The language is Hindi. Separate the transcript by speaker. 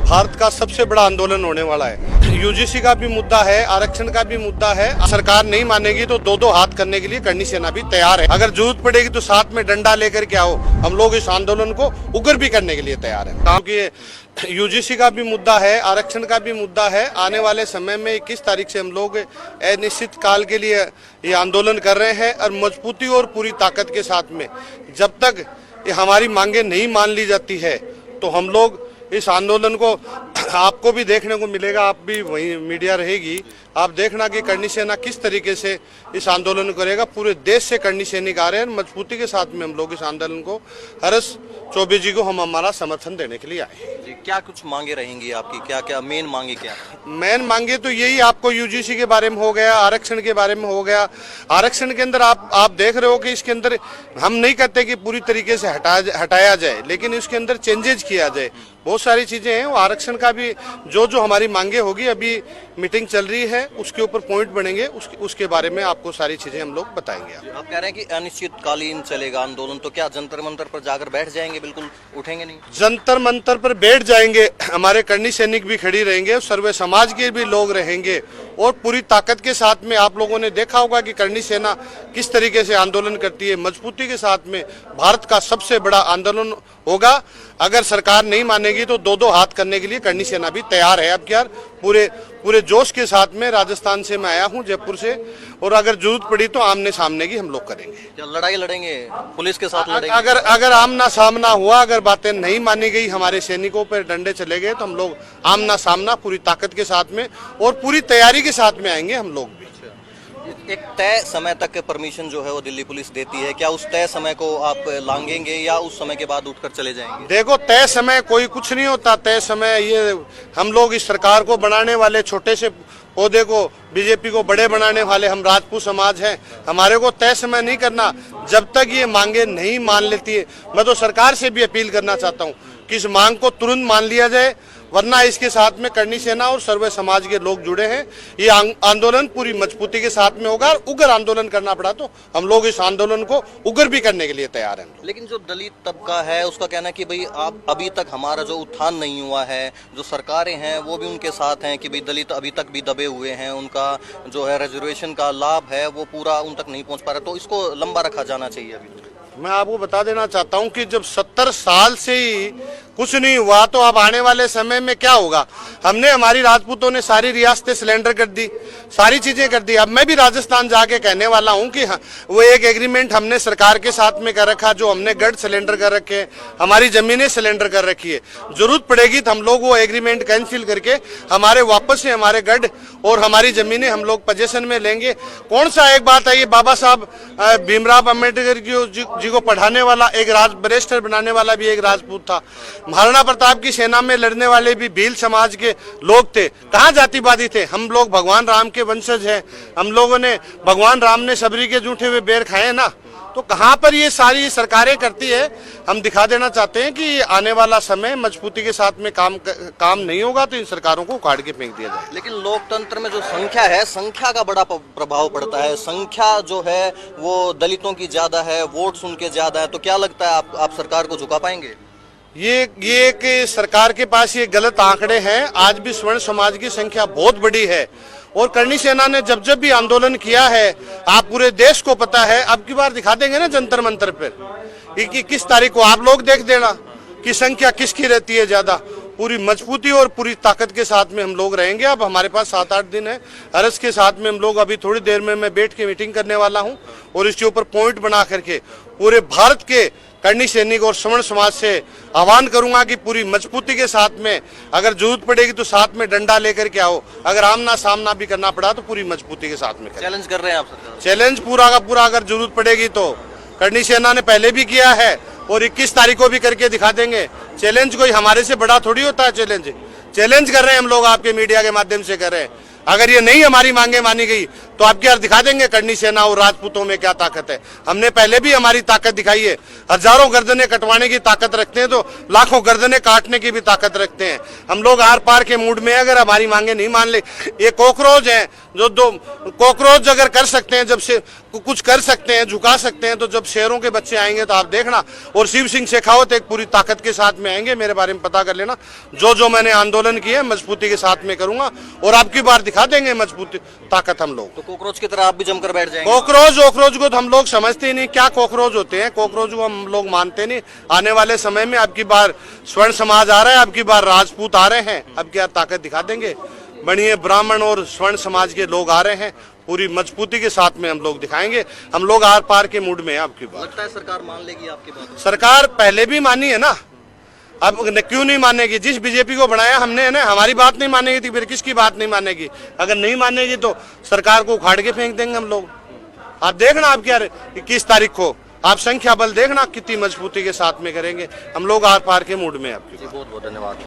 Speaker 1: भारत का सबसे बड़ा आंदोलन होने वाला है। यूजीसी का भी मुद्दा है, आरक्षण का भी मुद्दा है। सरकार नहीं मानेगी तो दो दो हाथ करने के लिए करनी सेना भी तैयार है। अगर जरूरत पड़ेगी तो साथ में डंडा लेकर के आओ, हम लोग इस आंदोलन को उग्र भी करने के लिए तैयार है। क्योंकि यूजीसी का भी मुद्दा है, आरक्षण का भी मुद्दा है। आने वाले समय में 21 तारीख से हम लोग अनिश्चित काल के लिए ये आंदोलन कर रहे हैं और मजबूती और पूरी ताकत के साथ में जब तक ये हमारी मांगे नहीं मान ली जाती है तो हम लोग इस आंदोलन को, आपको भी देखने को मिलेगा, आप भी वही मीडिया रहेगी, आप देखना कि करनी सेना किस तरीके से इस आंदोलन को करेगा। पूरे देश से करनी सैनिक आ रहे हैं, मजबूती के साथ में हम लोग इस आंदोलन को हर्ष चौबे जी को हम हमारा समर्थन देने के लिए आए
Speaker 2: जी। क्या कुछ मांगे रहेंगी आपकी, क्या क्या मेन मांगे क्या?
Speaker 1: मेन मांगे तो यही, आपको यूजीसी के बारे में हो गया, आरक्षण के बारे में हो गया। आरक्षण के अंदर आप देख रहे हो कि इसके अंदर हम नहीं कहते कि पूरी तरीके से हटाया जाए, लेकिन इसके अंदर चेंजेज किया जाए। बहुत सारी चीजें हैं। वो आरक्षण का भी जो हमारी मांगे होगी, अभी मीटिंग चल रही है, उसके ऊपर पॉइंट बनेंगे, उसके बारे में आपको सारी चीजें हम लोग बताएंगे।
Speaker 2: आप कह रहे हैं कि अनिश्चितकालीन चलेगा आंदोलन, तो क्या जंतर मंतर पर जाकर बैठ जाएंगे, बिल्कुल उठेंगे नहीं?
Speaker 1: जंतर मंतर पर बैठ जाएंगे, हमारे करनी सैनिक भी खड़ी रहेंगे, सर्वे समाज के भी लोग रहेंगे और पूरी ताकत के साथ में। आप लोगों ने देखा होगा कि करनी सेना किस तरीके से आंदोलन करती है, मजबूती के साथ में। भारत का सबसे बड़ा आंदोलन होगा। अगर सरकार नहीं मानेगी तो दो दो हाथ करने के लिए करनी सेना भी तैयार है। अब क्या पूरे जोश के साथ में राजस्थान से मैं आया हूं, जयपुर से, और अगर जरूरत पड़ी तो आमने सामने की हम लोग करेंगे।
Speaker 2: क्या लड़ाई लड़ेंगे पुलिस के साथ? लड़ेंगे
Speaker 1: अगर आमना सामना हुआ, अगर बातें नहीं मानी गई, हमारे सैनिकों पर डंडे चले गए, तो हम लोग आमना सामना पूरी ताकत के साथ में और पूरी तैयारी के साथ में आएंगे हम लोग भी।
Speaker 2: एक तय समय तक परमिशन जो है वो दिल्ली पुलिस देती है, क्या उस तय समय को आप लांघेंगे या उस समय के बाद उठकर चले जाएंगे?
Speaker 1: देखो, तय समय कोई कुछ नहीं होता। तय समय ये हम लोग इस सरकार को बनाने वाले, छोटे से पौधे को बीजेपी को बड़े बनाने वाले हम राजपूत समाज हैं। हमारे को तय समय नहीं करना जब तक ये मांगे नहीं मान लेती है। मैं तो सरकार से भी अपील करना चाहता हूँ कि इस मांग को तुरंत मान लिया जाए, वरना इसके साथ में करनी सेना और सर्वे समाज के लोग जुड़े हैं। ये आंदोलन पूरी मजबूती के साथ में होगा। उग्र आंदोलन करना पड़ा तो हम लोग इस आंदोलन को उग्र भी करने के लिए तैयार हैं।
Speaker 2: लेकिन जो दलित तबका है उसका कहना है कि भाई आप अभी तक हमारा जो उत्थान नहीं हुआ है, जो सरकारें हैं वो भी उनके साथ हैं कि भाई दलित अभी तक भी दबे हुए हैं, उनका जो है रिजर्वेशन का लाभ है वो पूरा उन तक नहीं पहुँच पा रहा, तो इसको लंबा रखा जाना चाहिए। अभी
Speaker 1: मैं आपको बता देना चाहता हूं कि जब 70 साल से ही कुछ नहीं हुआ तो अब आने वाले समय में क्या होगा। हमने, हमारी राजपूतों ने सारी रियासतें सिलेंडर कर दी, सारी चीजें कर दी। अब मैं भी राजस्थान जाके कहने वाला हूं कि वो एक एग्रीमेंट हमने सरकार के साथ में कर रखा, जो हमने गढ़ सिलेंडर कर रखे, हमारी जमीनें सिलेंडर कर रखी है। जरूरत पड़ेगी तो हम लोग वो एग्रीमेंट कैंसिल करके हमारे वापस से हमारे गढ़ और हमारी जमीनें हम लोग पोजीशन में लेंगे। कौन सा एक बात है, ये बाबा साहब भीमराव अम्बेडकर जी को पढ़ाने वाला एक बैरिस्टर बनाने वाला भी एक राजपूत था। महाराणा प्रताप की सेना में लड़ने वाले भी भील समाज के लोग थे। कहाँ जातिवादी थे? हम लोग भगवान राम के वंशज हैं। हम लोगों ने, भगवान राम ने सबरी के जूठे हुए बेर खाए ना, तो कहाँ पर ये सारी सरकारें करती है। हम दिखा देना चाहते हैं कि आने वाला समय मजबूती के साथ में काम नहीं होगा तो इन सरकारों को उखाड़ के फेंक दिया जाए।
Speaker 2: लेकिन लोकतंत्र में जो संख्या है, संख्या का बड़ा प्रभाव पड़ता है। संख्या जो है वो दलितों की ज्यादा है, वोट्स उनके ज्यादा है, तो क्या लगता है आप सरकार को झुका पाएंगे?
Speaker 1: ये कि सरकार के पास ये गलत आंकड़े हैं। आज भी स्वर्ण समाज की संख्या बहुत बड़ी है और करनी सेना ने जब भी आंदोलन किया है, आप पूरे देश को पता है। अब की बार दिखा देंगे ना जंतर मंतर पर 21 तारीख को, आप लोग देख देना कि संख्या किसकी रहती है ज्यादा। पूरी मजबूती और पूरी ताकत के साथ में हम लोग रहेंगे। अब हमारे पास 7-8 दिन है। हर्ष के साथ में हम लोग, अभी थोड़ी देर में मैं बैठ के मीटिंग करने वाला हूं और इसके ऊपर पॉइंट बना करके पूरे भारत के करनी सैनिक और श्रवण समाज से आह्वान करूंगा कि पूरी मजबूती के साथ में, अगर जरूरत पड़ेगी तो साथ में डंडा लेकर के आओ। अगर आमना सामना भी करना पड़ा तो पूरी मजबूती के साथ में
Speaker 2: चैलेंज कर रहे हैं आप सरकार?
Speaker 1: चैलेंज पूरा का पूरा, अगर जरूरत पड़ेगी तो। करनी सेना ने पहले भी किया है और 21 तारीख को भी करके दिखा देंगे। चैलेंज कोई हमारे से बड़ा थोड़ी होता है। चैलेंज कर रहे हैं हम लोग, आपके मीडिया के माध्यम से कर रहे हैं। अगर ये नहीं हमारी मांगे मानी गई तो आपके यार दिखा देंगे करनी सेना और राजपूतों में क्या ताकत है। हमने पहले भी हमारी ताकत दिखाई है। हजारों गर्दनें कटवाने की ताकत रखते हैं तो लाखों गर्दनें काटने की भी ताकत रखते हैं। हम लोग आर पार के मूड में, अगर हमारी मांगे नहीं मान ले, ये कॉकरोच हैं जो दो कॉकरोच अगर कर सकते हैं, जब से कुछ कर सकते हैं, झुका सकते हैं, तो जब शेरों के बच्चे आएंगे तो आप देखना। और शिव सिंह शेखावत एक पूरी ताकत के साथ में आएंगे, मेरे बारे में पता कर लेना। जो मैंने आंदोलन किए मजबूती के साथ में करूंगा और आपकी बार दिखा देंगे मजबूती ताकत हम लोग।
Speaker 2: तो कॉकरोच की तरह आप भी जमकर बैठ जाएंगे?
Speaker 1: कॉकरोच को तो हम लोग समझते ही नहीं क्या कॉकरोच होते हैं। कॉकरोच को हम लोग मानते नहीं। आने वाले समय में आपकी बार स्वर्ण समाज आ रहा है, आपकी बार राजपूत आ रहे हैं, अब क्या ताकत दिखा देंगे। बढ़िया ब्राह्मण और स्वर्ण समाज के लोग आ रहे हैं, पूरी मजबूती के साथ में हम लोग दिखाएंगे। हम लोग आर पार के मूड में हैं। आपकी बात
Speaker 2: लगता है सरकार मान लेगी आपकी बात?
Speaker 1: सरकार पहले भी मानी है ना, अब क्यों नहीं मानेगी? जिस बीजेपी को बनाया हमने है ना, हमारी बात नहीं मानेगी तो फिर किसकी बात नहीं मानेगी? अगर नहीं मानेगी तो सरकार को उखाड़ के फेंक देंगे हम लोग। आप देखना, आप क्या 21 तारीख को आप संख्या बल देखना कितनी मजबूती के साथ में करेंगे। हम लोग आर पार के मूड में। आपकी
Speaker 2: बहुत बहुत धन्यवाद।